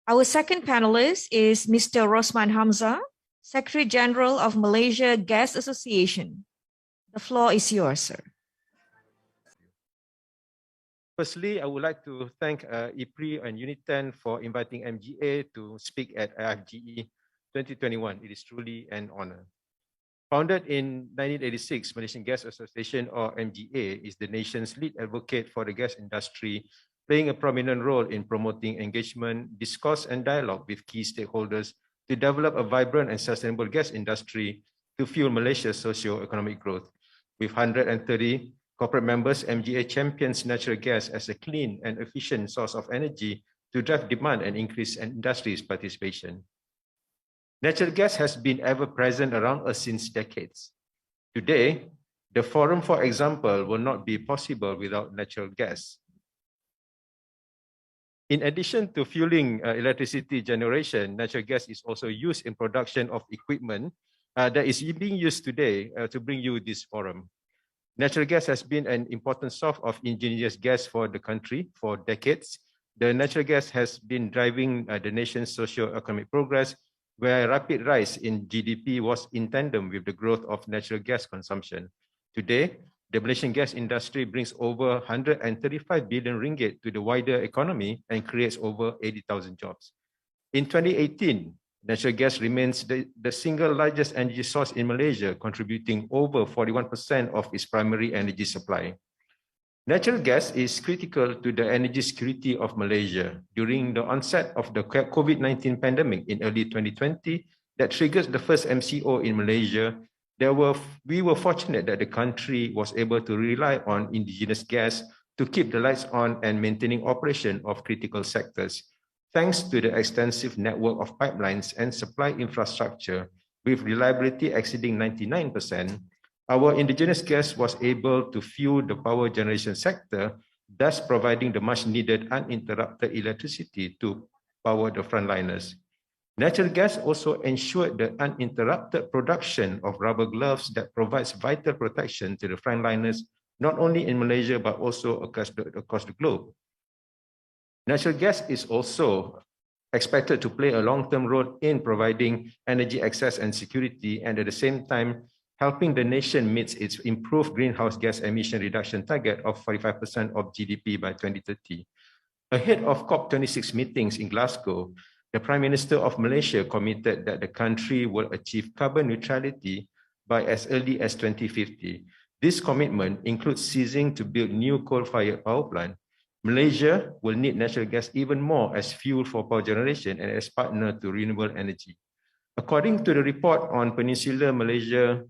Our second panelist is Mr. Rosman Hamzah, Secretary General of Malaysia Gas Association. The floor is yours, sir. Firstly, I would like to thank IEPRe and UNITEN for inviting MGA to speak at IFGE 2021. It is truly an honor. Founded in 1986, Malaysian Gas Association, or MGA, is the nation's lead advocate for the gas industry, playing a prominent role in promoting engagement, discourse, and dialogue with key stakeholders to develop a vibrant and sustainable gas industry to fuel Malaysia's socio-economic growth. With 130 corporate members, MGA champions natural gas as a clean and efficient source of energy to drive demand and increase industry's participation. Natural gas has been ever present around us since decades. Today, the forum, for example, will not be possible without natural gas. In addition to fueling electricity generation, natural gas is also used in production of equipment that is being used today to bring you this forum. Natural gas has been an important source of indigenous gas for the country for decades. The natural gas has been driving the nation's socio-economic progress, where rapid rise in GDP was in tandem with the growth of natural gas consumption. Today, the Malaysian gas industry brings over 135 billion ringgit to the wider economy and creates over 80,000 jobs. In 2018, natural gas remains the single largest energy source in Malaysia, contributing over 41% of its primary energy supply. Natural gas is critical to the energy security of Malaysia. During the onset of the COVID-19 pandemic in early 2020, that triggered the first MCO in Malaysia, we were fortunate that the country was able to rely on indigenous gas to keep the lights on and maintaining operation of critical sectors. Thanks to the extensive network of pipelines and supply infrastructure with reliability exceeding 99%, our indigenous gas was able to fuel the power generation sector, thus providing the much needed uninterrupted electricity to power the frontliners. Natural gas also ensured the uninterrupted production of rubber gloves that provides vital protection to the frontliners, not only in Malaysia, but also across the globe. Natural gas is also expected to play a long-term role in providing energy access and security, and at the same time, helping the nation meet its improved greenhouse gas emission reduction target of 45% of GDP by 2030. Ahead of COP26 meetings in Glasgow, the Prime Minister of Malaysia committed that the country will achieve carbon neutrality by as early as 2050. This commitment includes ceasing to build new coal-fired power plants. Malaysia will need natural gas even more as fuel for power generation and as partner to renewable energy. According to the report on Peninsular Malaysia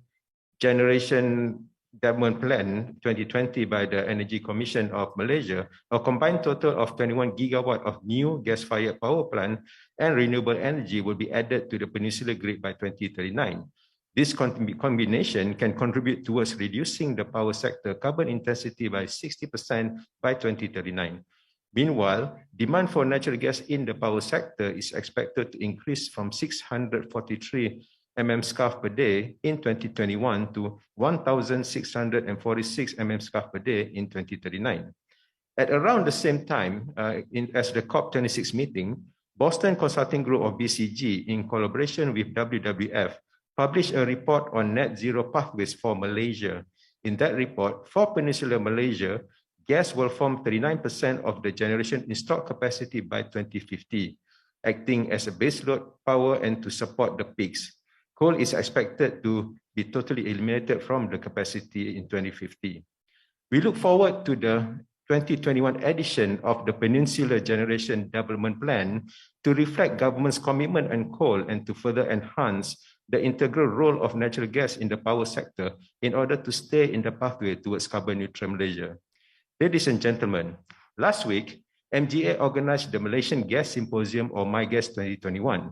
Generation Development Plan 2020 by the Energy Commission of Malaysia, a combined total of 21 gigawatt of new gas-fired power plant and renewable energy will be added to the Peninsular grid by 2039. This combination can contribute towards reducing the power sector carbon intensity by 60% by 2039. Meanwhile, demand for natural gas in the power sector is expected to increase from 643 mmscf per day in 2021 to 1,646 mmscf per day in 2039. At around the same time as the COP26 meeting, Boston Consulting Group of BCG, in collaboration with WWF, published a report on net zero pathways for Malaysia. In that report, for Peninsular Malaysia, gas will form 39% of the generation installed capacity by 2050, acting as a baseload power and to support the peaks. Coal is expected to be totally eliminated from the capacity in 2050. We look forward to the 2021 edition of the Peninsular Generation Development Plan to reflect government's commitment on coal and to further enhance the integral role of natural gas in the power sector in order to stay in the pathway towards carbon neutral Malaysia. Ladies and gentlemen, last week, MGA organized the Malaysian Gas Symposium, or MyGas 2021.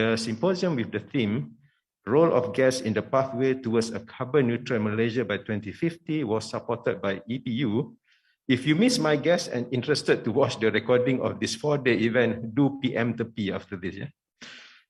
The symposium with the theme, Role of Gas in the Pathway Towards a Carbon Neutral Malaysia by 2050 was supported by EPU. If you miss MyGas and interested to watch the recording of this 4-day event, do PM to P after this. Yeah?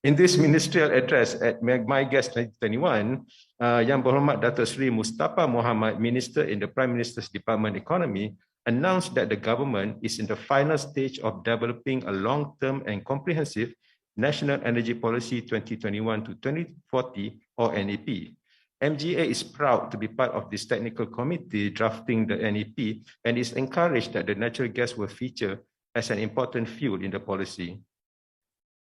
In this ministerial address at MyGas 2021, Yang Berhormat Datuk Seri Mustafa Mohamad, Minister in the Prime Minister's Department Economy, announced that the government is in the final stage of developing a long-term and comprehensive National Energy Policy 2021 to 2040 or NEP. MGA is proud to be part of this technical committee drafting the NEP and is encouraged that the natural gas will feature as an important fuel in the policy.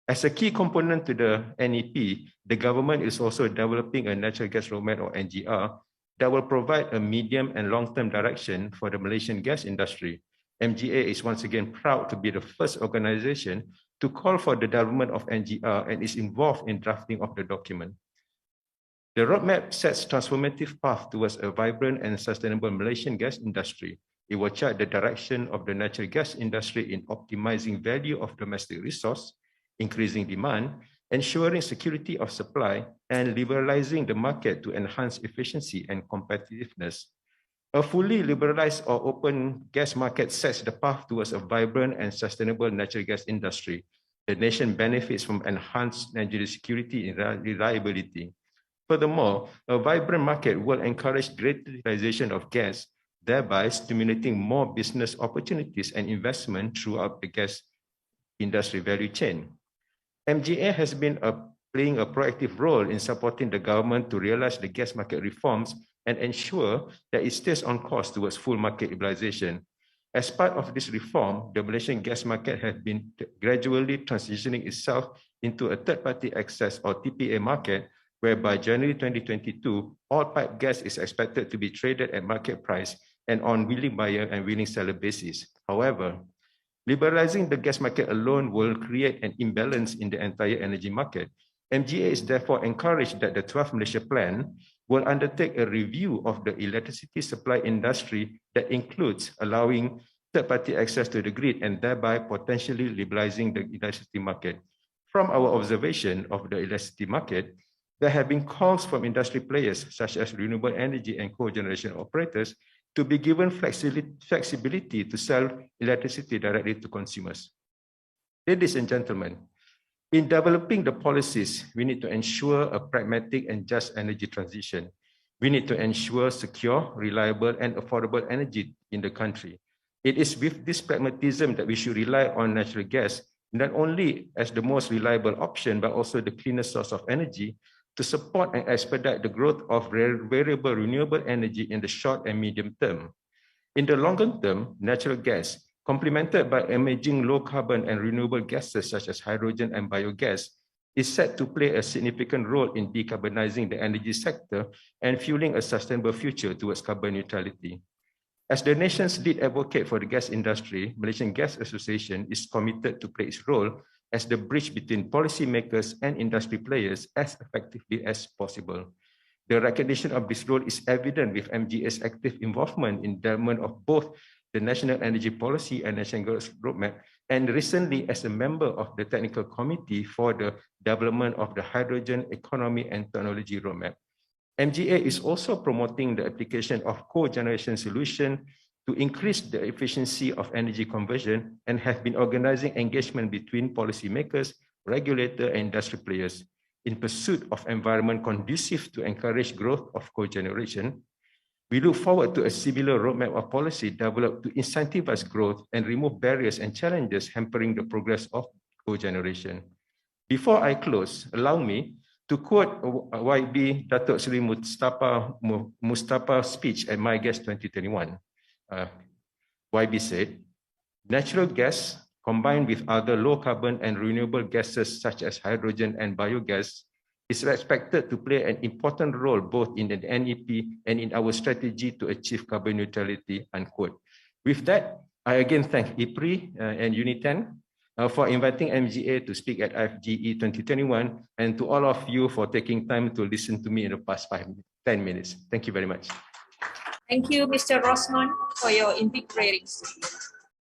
As a key component to the NEP, the government is also developing a natural gas roadmap or NGR that will provide a medium and long-term direction for the Malaysian gas industry. MGA is once again proud to be the first organization to call for the development of NGR and is involved in drafting of the document. The roadmap sets transformative path towards a vibrant and sustainable Malaysian gas industry. It will chart the direction of the natural gas industry in optimizing value of domestic resource, increasing demand, ensuring security of supply, and liberalizing the market to enhance efficiency and competitiveness. A fully liberalized or open gas market sets the path towards a vibrant and sustainable natural gas industry. The nation benefits from enhanced energy security and reliability. Furthermore, a vibrant market will encourage greater utilization of gas, thereby stimulating more business opportunities and investment throughout the gas industry value chain. MGA has been playing a proactive role in supporting the government to realize the gas market reforms and ensure that it stays on course towards full market liberalization. As part of this reform, the Malaysian gas market has been gradually transitioning itself into a third-party access or TPA market, where by January 2022, all pipe gas is expected to be traded at market price and on willing buyer and willing seller basis. However, liberalizing the gas market alone will create an imbalance in the entire energy market. MGA is therefore encouraged that the 12 Malaysia Plan will undertake a review of the electricity supply industry that includes allowing third-party access to the grid and thereby potentially liberalizing the electricity market. From our observation of the electricity market, there have been calls from industry players such as renewable energy and cogeneration operators to be given flexibility to sell electricity directly to consumers. Ladies and gentlemen, in developing the policies, we need to ensure a pragmatic and just energy transition. We need to ensure secure, reliable, and affordable energy in the country. It is with this pragmatism that we should rely on natural gas, not only as the most reliable option, but also the cleanest source of energy to support and expedite the growth of variable renewable energy in the short and medium term. In the longer term, natural gas, complemented by emerging low carbon and renewable gases such as hydrogen and biogas, is set to play a significant role in decarbonizing the energy sector and fueling a sustainable future towards carbon neutrality. As the nation's lead advocate for the gas industry, Malaysian Gas Association is committed to play its role as the bridge between policymakers and industry players as effectively as possible. The recognition of this role is evident with MGA's active involvement in development of both the National Energy Policy and National Gas Roadmap, and recently as a member of the Technical Committee for the development of the Hydrogen Economy and Technology Roadmap. MGA is also promoting the application of cogeneration solution to increase the efficiency of energy conversion and have been organizing engagement between policymakers, regulators, and industry players in pursuit of environment conducive to encourage growth of cogeneration. We look forward to a similar roadmap of policy developed to incentivize growth and remove barriers and challenges hampering the progress of cogeneration. Before I close, allow me to quote YB Datuk Seri Mustafa's speech at MyGas 2021. YB said, natural gas combined with other low carbon and renewable gases such as hydrogen and biogas is expected to play an important role both in the NEP and in our strategy to achieve carbon neutrality, unquote. With that, I again thank IEPRe and UNITEN for inviting MGA to speak at IFGE 2021 and to all of you for taking time to listen to me in the past 10 minutes. Thank you very much. Thank you, Mr. Rosman, for your invigorating speech.